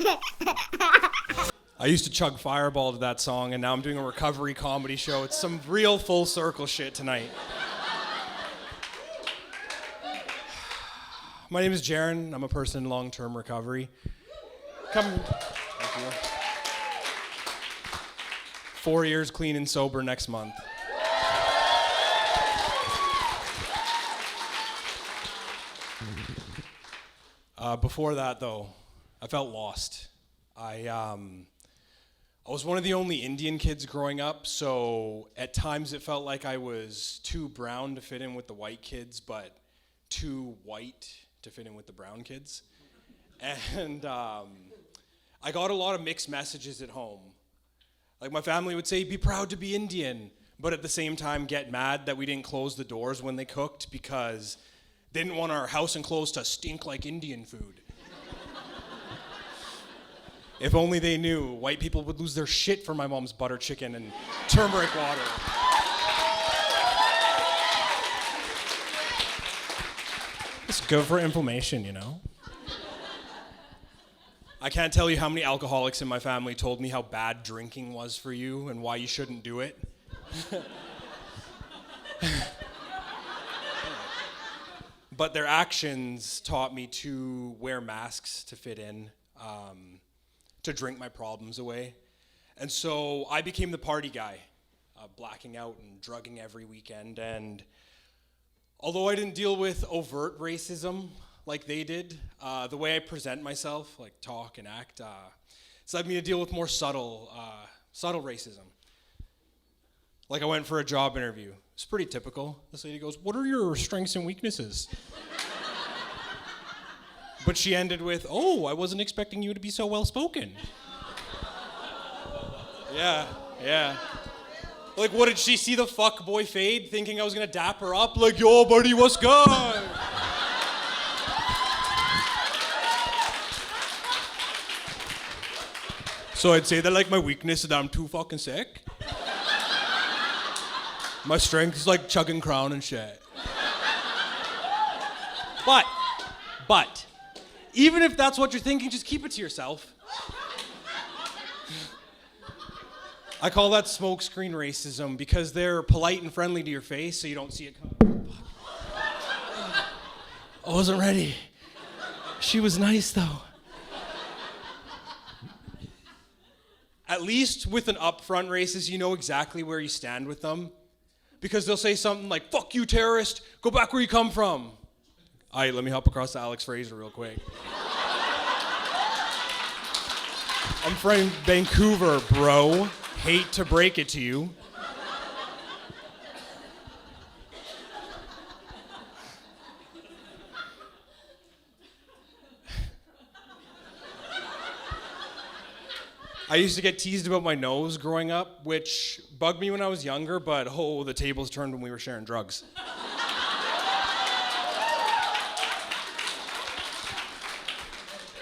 I used to chug Fireball to that song, and now I'm doing a recovery comedy show. It's some real full circle shit tonight. My name is Jaaron. I'm a person in long-term recovery. Thank you. 4 years clean and sober next month. Before that, though, I felt lost. I was one of the only Indian kids growing up, so at times it felt like I was too brown to fit in with the white kids, but too white to fit in with the brown kids. And I got a lot of mixed messages at home. Like my family would say, be proud to be Indian, but at the same time get mad that we didn't close the doors when they cooked because they didn't want our house and clothes to stink like Indian food. If only they knew, white people would lose their shit for my mom's butter chicken and turmeric water. It's good for inflammation, you know? I can't tell you how many alcoholics in my family told me how bad drinking was for you and why you shouldn't do it. But their actions taught me to wear masks to fit in, to drink my problems away. And so I became the party guy, blacking out and drugging every weekend. And although I didn't deal with overt racism like they did, the way I present myself, like talk and act, it's led me to deal with more subtle racism. Like I went for a job interview. It's pretty typical. This lady goes, "What are your strengths and weaknesses?" But she ended with, "Oh, I wasn't expecting you to be so well-spoken." Yeah. Like, what, did she see the fuckboy fade thinking I was gonna dap her up? Like, "Yo, buddy, what's good?" So I'd say that, like, my weakness is that I'm too fucking sick. My strength is like chugging Crown and shit. But, even if that's what you're thinking, just keep it to yourself. I call that smokescreen racism because they're polite and friendly to your face so you don't see it coming. I wasn't ready. She was nice though. At least with an upfront racist, you know exactly where you stand with them. Because they'll say something like, "Fuck you, terrorist, go back where you come from." All right, let me hop across to Alex Fraser real quick. I'm from Vancouver, bro. Hate to break it to you. I used to get teased about my nose growing up, which bugged me when I was younger, but the tables turned when we were sharing drugs.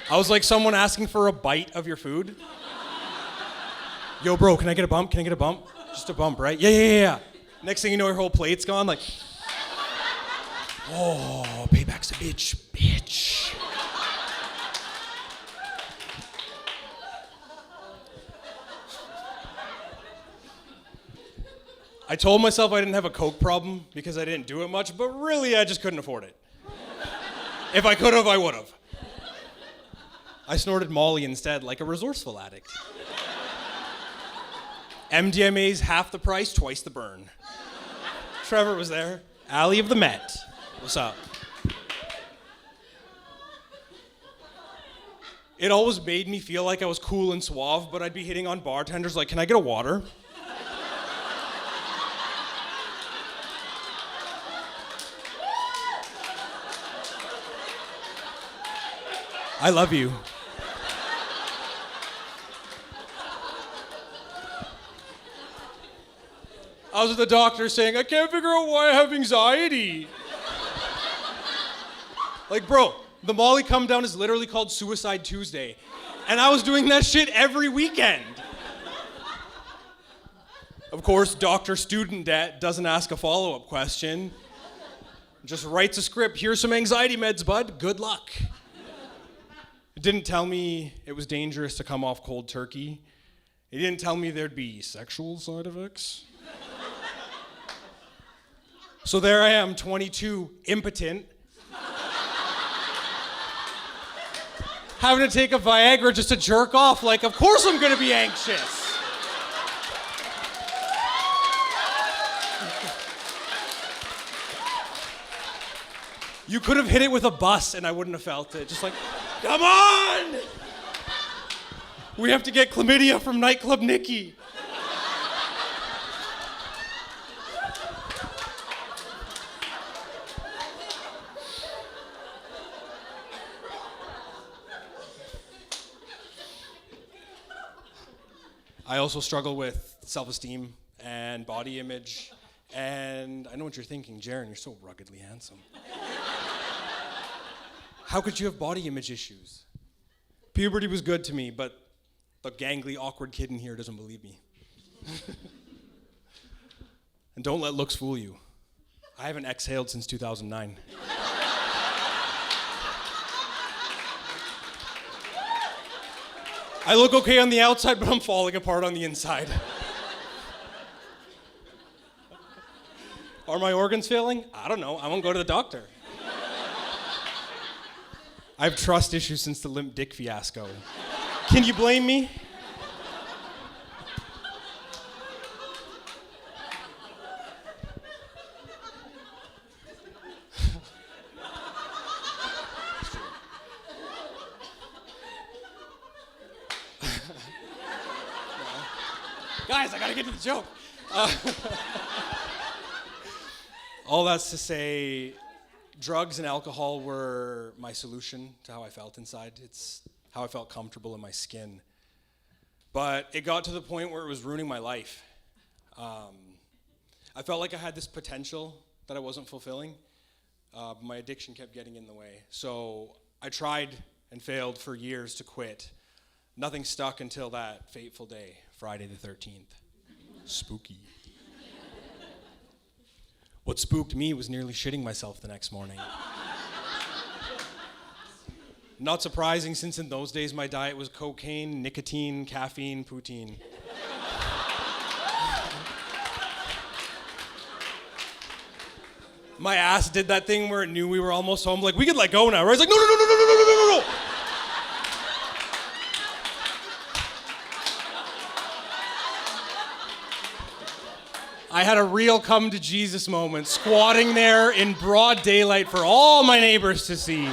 I was like someone asking for a bite of your food. "Yo, bro, can I get a bump? Can I get a bump?" Just a bump, right? Yeah. Next thing you know, your whole plate's gone, like, "Oh, payback's a bitch. I told myself I didn't have a coke problem because I didn't do it much, but really I just couldn't afford it. If I could have, I would have. I snorted Molly instead, like a resourceful addict. MDMA's half the price, twice the burn. Trevor was there. Alley of the Met. What's up? It always made me feel like I was cool and suave, but I'd be hitting on bartenders like, "Can I get a water?" I love you. I was at the doctor saying, "I can't figure out why I have anxiety." Like, bro, the Molly come down is literally called Suicide Tuesday. And I was doing that shit every weekend. Of course, Dr. Student Debt doesn't ask a follow-up question. Just writes a script. "Here's some anxiety meds, bud. Good luck." It didn't tell me it was dangerous to come off cold turkey. It didn't tell me there'd be sexual side effects. So there I am, 22, impotent, having to take a Viagra just to jerk off. Like, of course I'm gonna be anxious. You could have hit it with a bus and I wouldn't have felt it. Just like, come on! We have to get chlamydia from nightclub Nikki. I also struggle with self-esteem and body image. And I know what you're thinking, Jaaron, you're so ruggedly handsome. How could you have body image issues? Puberty was good to me, but the gangly, awkward kid in here doesn't believe me. And don't let looks fool you. I haven't exhaled since 2009. I look okay on the outside, but I'm falling apart on the inside. Are my organs failing? I don't know. I won't go to the doctor. I have trust issues since the limp dick fiasco. Can you blame me? Guys, I gotta get to the joke. All that's to say, drugs and alcohol were my solution to how I felt inside. It's how I felt comfortable in my skin. But it got to the point where it was ruining my life. I felt like I had this potential that I wasn't fulfilling. But my addiction kept getting in the way. So I tried and failed for years to quit. Nothing stuck until that fateful day, Friday the 13th. Spooky. What spooked me was nearly shitting myself the next morning. Not surprising, since in those days my diet was cocaine, nicotine, caffeine, poutine. My ass did that thing where it knew we were almost home, like, we could let go now, right? It's like, no, no, no, no, no, no, no, no, no, no. I had a real come to Jesus moment, squatting there in broad daylight for all my neighbors to see.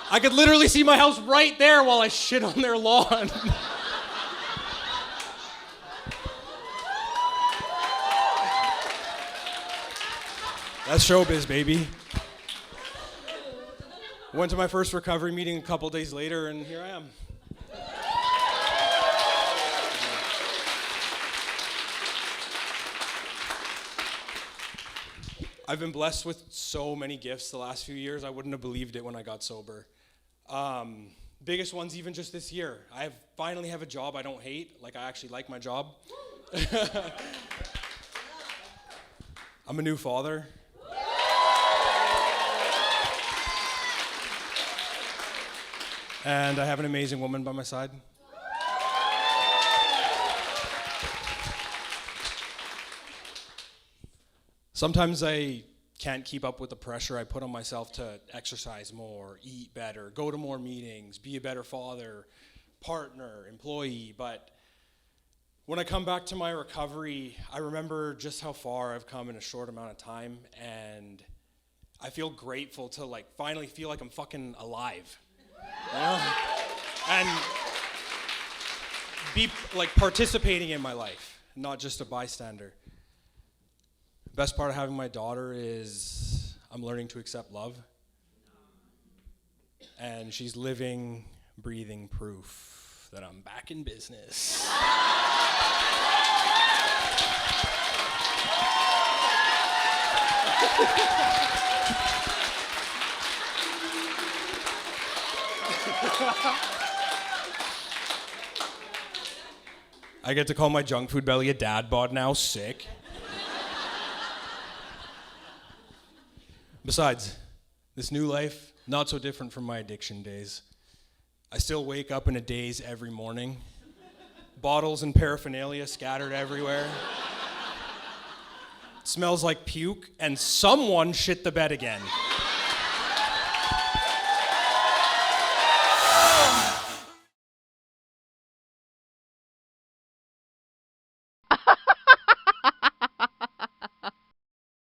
I could literally see my house right there while I shit on their lawn. That's showbiz, baby. Went to my first recovery meeting a couple days later, and here I am. I've been blessed with so many gifts the last few years. I wouldn't have believed it when I got sober. Biggest ones even just this year. I finally have a job I don't hate. Like, I actually like my job. I'm a new father. And I have an amazing woman by my side. Sometimes I can't keep up with the pressure I put on myself to exercise more, eat better, go to more meetings, be a better father, partner, employee. But when I come back to my recovery, I remember just how far I've come in a short amount of time, and I feel grateful to like finally feel like I'm fucking alive. You know? And be like participating in my life, not just a bystander. Best part of having my daughter is I'm learning to accept love. And she's living, breathing proof that I'm back in business. I get to call my junk food belly a dad bod now, sick. Besides, this new life, not so different from my addiction days. I still wake up in a daze every morning. Bottles and paraphernalia scattered everywhere. It smells like puke, and someone shit the bed again.